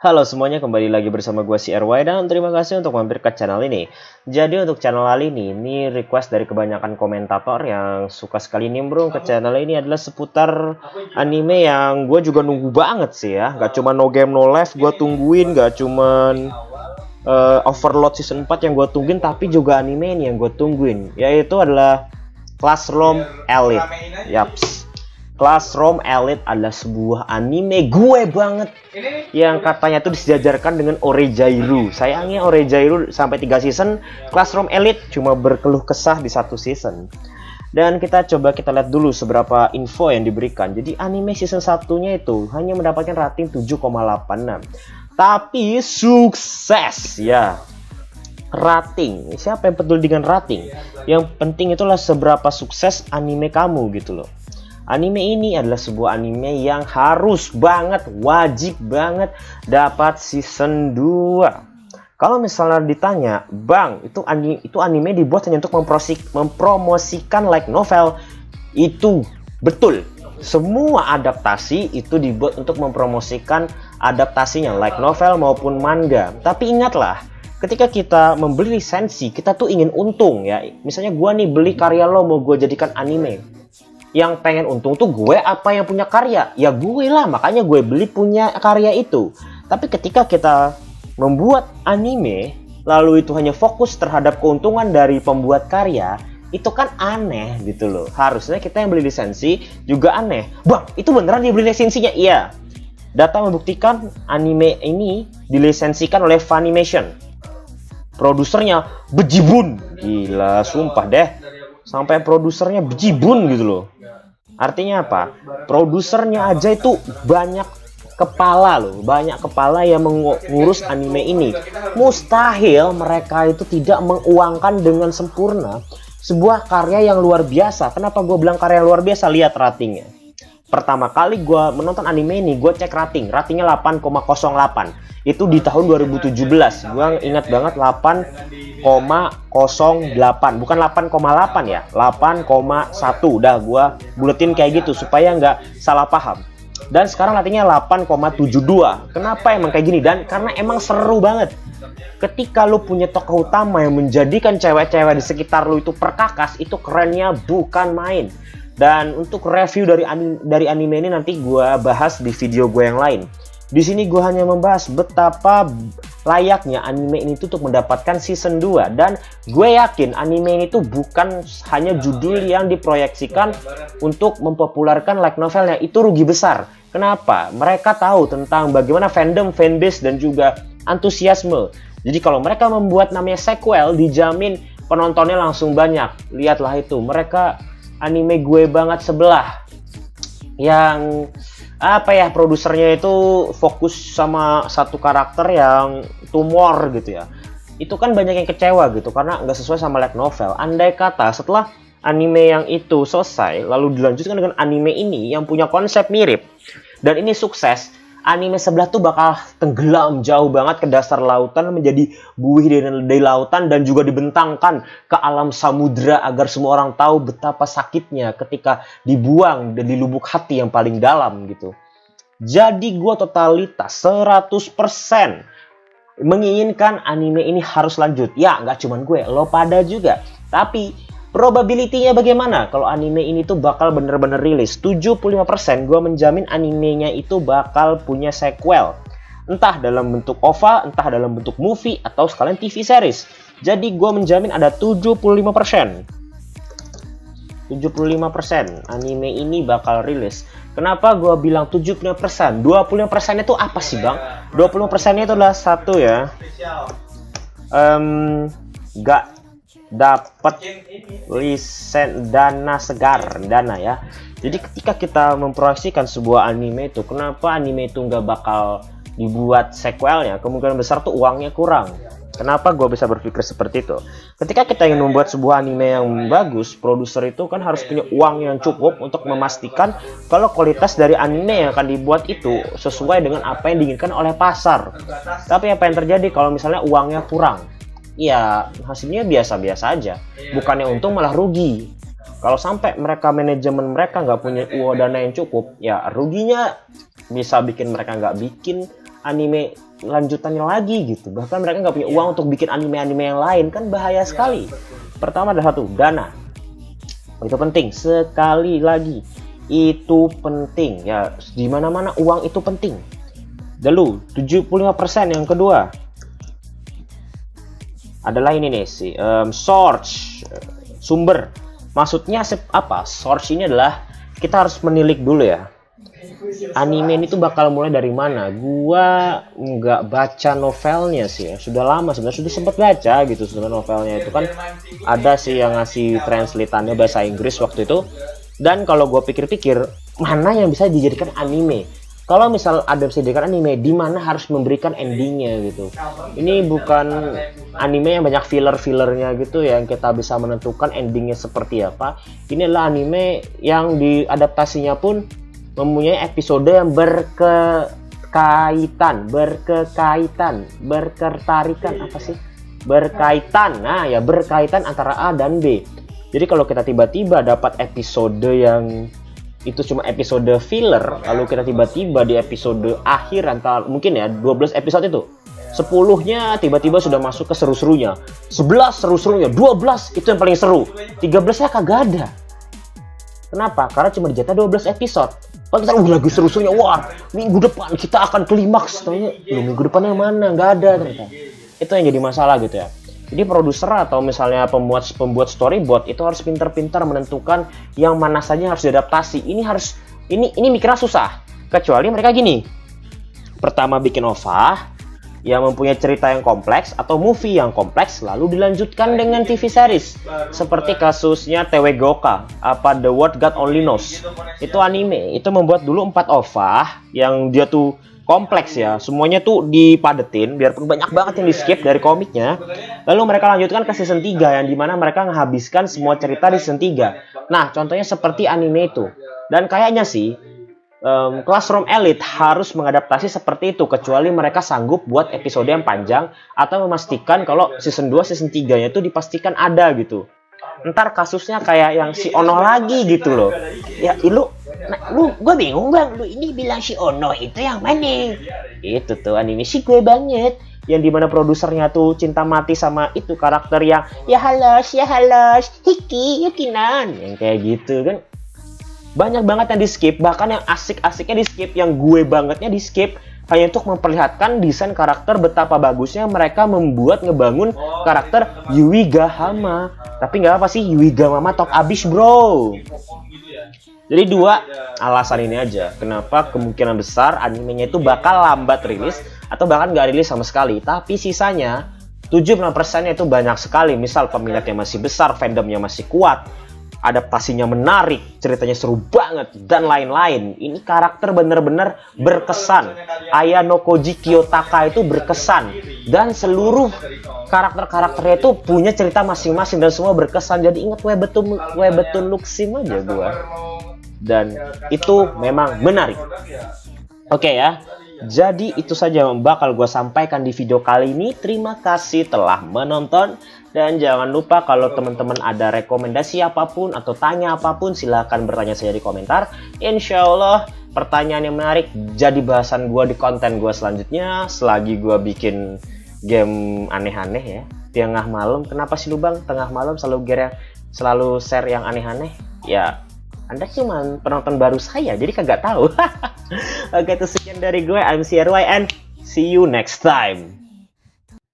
Halo semuanya, kembali lagi bersama gue si RY dan terima kasih untuk mampir ke channel ini. Jadi untuk channel kali ini request dari kebanyakan komentator yang suka sekali nimbrung ke channel ini adalah seputar anime yang gue juga nunggu banget sih ya. Gak cuma No Game No Life gue tungguin, gak cuman Overlord Season 4 yang gue tungguin, tapi juga anime ini yang gue tungguin, yaitu adalah Classroom Elite. Yaps. Classroom Elite adalah sebuah anime gue banget yang katanya tuh disejajarkan dengan Oregairu. Sayangnya Oregairu sampai 3 season, Classroom Elite cuma berkeluh kesah di 1 season. Dan kita lihat dulu seberapa info yang diberikan. Jadi anime season 1-nya itu hanya mendapatkan rating 7,86. Tapi sukses ya. Rating, siapa yang peduli dengan rating? Yang penting itulah seberapa sukses anime kamu gitu loh. Anime ini adalah sebuah anime yang harus banget, wajib banget dapat season 2. Kalau misalnya ditanya, Bang, itu anime dibuat hanya untuk mempromosikan light novel. Itu betul. Semua adaptasi itu dibuat untuk mempromosikan adaptasinya, light novel maupun manga. Tapi ingatlah, ketika kita membeli lisensi, kita tuh ingin untung ya. Misalnya gua nih beli karya lo, mau gue jadikan anime. Yang pengen untung tuh gue apa yang punya karya? Ya gue lah, makanya gue beli punya karya itu. Tapi ketika kita membuat anime, lalu itu hanya fokus terhadap keuntungan dari pembuat karya, itu kan aneh gitu loh. Harusnya kita yang beli lisensi juga aneh. Bang, itu beneran dibeli lisensinya? Iya. Data membuktikan anime ini dilisensikan oleh Funimation. Produsernya bejibun. Gila, sumpah deh. Sampai produsernya bejibun gitu loh. Artinya apa? Produsernya aja itu banyak kepala loh, banyak kepala yang mengurus anime ini. Mustahil mereka itu tidak menguangkan dengan sempurna sebuah karya yang luar biasa. Kenapa gue bilang karya yang luar biasa? Lihat ratingnya. Pertama kali gue menonton anime ini, gue cek ratingnya 8,08. Itu di tahun 2017. Gue ingat banget 8,08, bukan 8,8 ya, 8,1. Udah gue buletin kayak gitu supaya nggak salah paham. Dan sekarang ratingnya 8,72. Kenapa emang kayak gini? Dan karena emang seru banget. Ketika lu punya tokoh utama yang menjadikan cewek-cewek di sekitar lu itu perkakas, itu kerennya bukan main. Dan untuk review dari anime ini nanti gue bahas di video gue yang lain. Di sini gue hanya membahas betapa layaknya anime ini tuh untuk mendapatkan season 2. Dan gue yakin anime ini tuh bukan hanya judul yang diproyeksikan untuk mempopulerkan light novelnya. Itu rugi besar. Kenapa? Mereka tahu tentang bagaimana fandom, fanbase, dan juga antusiasme. Jadi kalau mereka membuat namanya sequel, dijamin penontonnya langsung banyak. Lihatlah itu, mereka anime gue banget sebelah. Yang produsernya itu fokus sama satu karakter yang tumor gitu ya. Itu kan banyak yang kecewa gitu karena nggak sesuai sama light novel. Andai kata setelah anime yang itu selesai lalu dilanjutkan dengan anime ini yang punya konsep mirip dan ini sukses, anime sebelah tuh bakal tenggelam jauh banget ke dasar lautan, menjadi buih dari lautan dan juga dibentangkan ke alam samudra agar semua orang tahu betapa sakitnya ketika dibuang di lubuk hati yang paling dalam gitu. Jadi gue totalitas 100% menginginkan anime ini harus lanjut. Ya nggak cuman gue, lo pada juga. Tapi probability-nya bagaimana kalau anime ini tuh bakal bener-bener rilis? 75% gue menjamin animenya itu bakal punya sequel. Entah dalam bentuk OVA, entah dalam bentuk movie, atau sekalian TV series. Jadi gue menjamin ada 75%. 75% anime ini bakal rilis. Kenapa gue bilang 75%? 25% itu apa sih bang? 20% itu adalah satu ya. Gak dapat dana ya. Jadi ketika kita memproyeksikan sebuah anime itu, kenapa anime itu nggak bakal dibuat sequelnya? Kemungkinan besar tuh uangnya kurang. Kenapa gue bisa berpikir seperti itu? Ketika kita ingin membuat sebuah anime yang bagus, produser itu kan harus punya uang yang cukup untuk memastikan kalau kualitas dari anime yang akan dibuat itu sesuai dengan apa yang diinginkan oleh pasar. Tapi apa yang terjadi kalau misalnya uangnya kurang? Ya hasilnya biasa-biasa aja. Bukannya untung malah rugi. Kalau sampai manajemen mereka nggak punya dana yang cukup, ya ruginya bisa bikin mereka nggak bikin anime lanjutannya lagi gitu. Bahkan mereka nggak punya uang untuk bikin anime-anime yang lain, kan bahaya sekali. Pertama adalah satu, dana. Itu penting sekali lagi. Itu penting ya, di mana-mana uang itu penting. Lalu 75% yang kedua adalah ini nih sih, source, sumber. Maksudnya apa? Source ini adalah kita harus menilik dulu ya. Anime ini tuh bakal mulai dari mana? Gua nggak baca novelnya sih ya. Sudah lama sebenarnya, sudah sempat baca gitu sebenarnya novelnya itu kan. Ada sih yang ngasih translatannya bahasa Inggris waktu itu. Dan kalau gue pikir-pikir, mana yang bisa dijadikan anime? Kalau misal ada bisa dijadikan anime, di mana harus memberikan endingnya gitu. Ini bukan anime yang banyak filler-fillernya gitu ya, yang kita bisa menentukan endingnya seperti apa. Ini adalah anime yang diadaptasinya pun mempunyai episode yang berkaitan, nah ya, berkaitan antara A dan B. Jadi kalau kita tiba-tiba dapat episode yang itu cuma episode filler, lalu kita tiba-tiba di episode akhir antara mungkin ya 12 episode itu, 10-nya tiba-tiba sudah masuk ke seru-serunya, 11 seru-serunya, 12 itu yang paling seru, 13-nya kagak ada. Kenapa? Karena cuma dijatah 12 episode. Kalau kita lagi seru-serunya, wah minggu depan kita akan klimaks. Tanya, minggu depannya mana? Nggak ada ternyata. Itu yang jadi masalah gitu ya. Jadi produser atau misalnya pembuat storyboard itu harus pintar-pintar menentukan yang mana saja harus diadaptasi. Ini mikirnya susah. Kecuali mereka gini. Pertama bikin OVA yang mempunyai cerita yang kompleks atau movie yang kompleks lalu dilanjutkan dengan TV series seperti kasusnya TW Goka The World God Only Knows. Itu anime, itu membuat dulu 4 OVA yang dia tuh kompleks ya, semuanya tuh dipadetin biarpun banyak banget yang di skip dari komiknya. Lalu mereka lanjutkan ke season 3 yang dimana mereka menghabiskan semua cerita di season 3. Nah contohnya seperti anime itu. Dan kayaknya sih Classroom Elite harus mengadaptasi seperti itu, kecuali mereka sanggup buat episode yang panjang atau memastikan kalau season 2, season 3-nya itu dipastikan ada gitu. Ntar kasusnya kayak yang si Ono lagi gitu loh. Ya lu gue bingung bang, lu ini bilang si Ono itu yang mana? Itu tuh anime sih gue banget, yang dimana produsernya tuh cinta mati sama itu karakter yang ya halos Hiki Yukinan, yang kayak gitu kan. Banyak banget yang di skip, bahkan yang asik-asiknya di skip, yang gue bangetnya di skip, hanya untuk memperlihatkan desain karakter betapa bagusnya mereka ngebangun karakter Yui Gahama. Tapi nggak apa sih, Yui Gahama top abis bro. Jadi 2 alasan ini aja kenapa kemungkinan besar animenya itu bakal lambat rilis atau bahkan nggak rilis sama sekali. Tapi sisanya 75%-nya itu banyak sekali. Misal peminatnya masih besar, fandomnya masih kuat, adaptasinya menarik, ceritanya seru banget, dan lain-lain. Ini karakter bener-bener berkesan. Aya no Koji Kiyotaka itu berkesan, dan seluruh karakter-karakternya itu punya cerita masing-masing dan semua berkesan. Jadi ingat betul Luxim aja gua. Dan itu memang menarik. Oke ya. Jadi itu saja yang bakal gue sampaikan di video kali ini. Terima kasih telah menonton. Dan jangan lupa kalau teman-teman ada rekomendasi apapun atau tanya apapun, silahkan bertanya saja di komentar. Insya Allah pertanyaan yang menarik jadi bahasan gue di konten gue selanjutnya. Selagi gue bikin game aneh-aneh ya. Tengah malam, kenapa sih lu bang? Tengah malam selalu share yang aneh-aneh? Ya Anda cuma penonton baru saya, jadi kagak tahu. Oke, itu sekian dari gue. I'm CRY and see you next time.